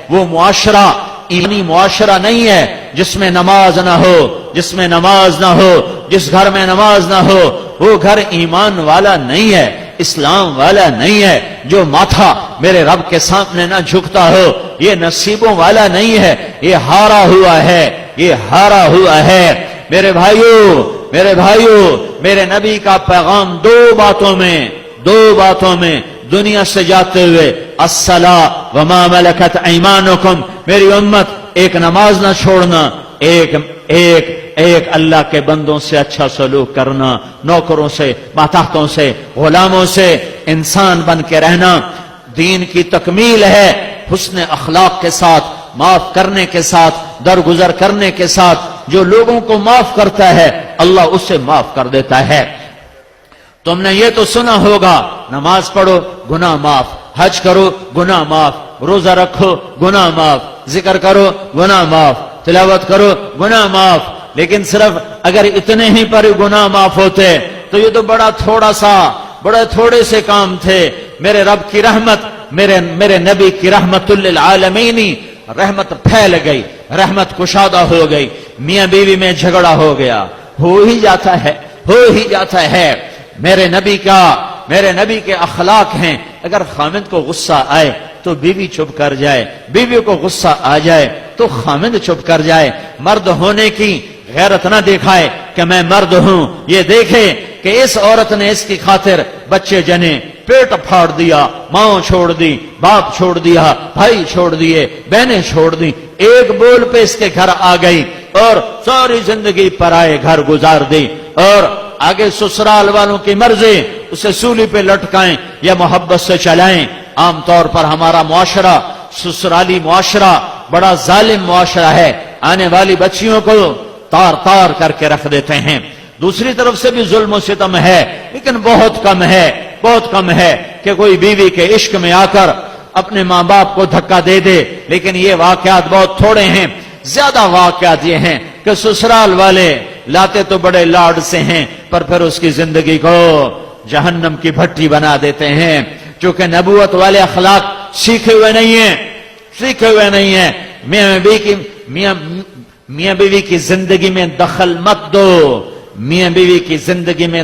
وہ معاشرہ ایمانی معاشرہ نہیں ہے جس میں نماز نہ ہو، جس میں نماز نہ ہو، جس گھر میں نماز نہ ہو، وہ گھر ایمان والا نہیں ہے، اسلام والا نہیں ہے۔ جو ماتھا میرے رب کے سامنے نہ جھکتا ہو، یہ نصیبوں والا نہیں ہے، یہ ہارا ہوا ہے، یہ ہارا ہوا ہے۔ میرے بھائیو، میرے نبی کا پیغام دو باتوں میں دنیا سے جاتے ہوئے، الصلاۃ وما ملکت ایمانکم، میری امت ایک نماز نہ چھوڑنا، ایک اللہ کے بندوں سے اچھا سلوک کرنا، نوکروں سے، ماتحتوں سے، غلاموں سے انسان بن کے رہنا۔ دین کی تکمیل ہے حسن اخلاق کے ساتھ، معاف کرنے کے ساتھ، درگزر کرنے کے ساتھ۔ جو لوگوں کو معاف کرتا ہے اللہ اسے معاف کر دیتا ہے۔ تم نے یہ تو سنا ہوگا، نماز پڑھو گناہ معاف، حج کرو گناہ معاف، روزہ رکھو گناہ معاف، ذکر کرو گناہ معاف، تلاوت کرو گناہ معاف۔ لیکن صرف اگر اتنے ہی پر گناہ معاف ہوتے تو یہ تو بڑے تھوڑے سے کام تھے۔ میرے رب کی رحمت، میرے نبی کی رحمت للعالمین، رحمت پھیل گئی، رحمت کشادہ ہو گئی، میاں بیوی میں جھگڑا ہو گیا، ہو ہی جاتا ہے۔ میرے نبی کے اخلاق ہیں، اگر خامند کو غصہ آئے تو بیوی چپ کر جائے، بیوی کو غصہ آ جائے تو خامند چپ کر جائے۔ مرد ہونے کی غیرت نہ دکھائے کہ میں مرد ہوں، یہ دیکھے کہ اس عورت نے اس کی خاطر بچے جنے، پیٹ پھاڑ دیا، ماں چھوڑ دی، باپ چھوڑ دیا، بھائی چھوڑ دیے، بہنیں چھوڑ دی، ایک بول پہ اس کے گھر آ گئی اور ساری زندگی پرائے گھر گزار دی، اور آگے سسرال والوں کی مرضی، اسے سولی پہ لٹکائیں یا محبت سے چلائیں۔ عام طور پر ہمارا معاشرہ، سسرالی معاشرہ بڑا ظالم معاشرہ ہے، آنے والی بچیوں کو تار کر کے رکھ دیتے ہیں۔ دوسری طرف سے بھی ظلم و ستم ہے، لیکن بہت کم ہے کہ کوئی بیوی کے عشق میں آ کر اپنے ماں باپ کو دھکا دے دے، لیکن یہ واقعات بہت تھوڑے ہیں۔ زیادہ واقعات یہ ہیں کہ سسرال والے لاتے تو بڑے لاڈ سے ہیں، پر پھر اس کی زندگی کو جہنم کی بھٹی بنا دیتے ہیں، چونکہ نبوت والے اخلاق سیکھے ہوئے نہیں ہیں۔ میاں بیوی کی زندگی میں دخل مت دو، میاں بیوی کی زندگی میں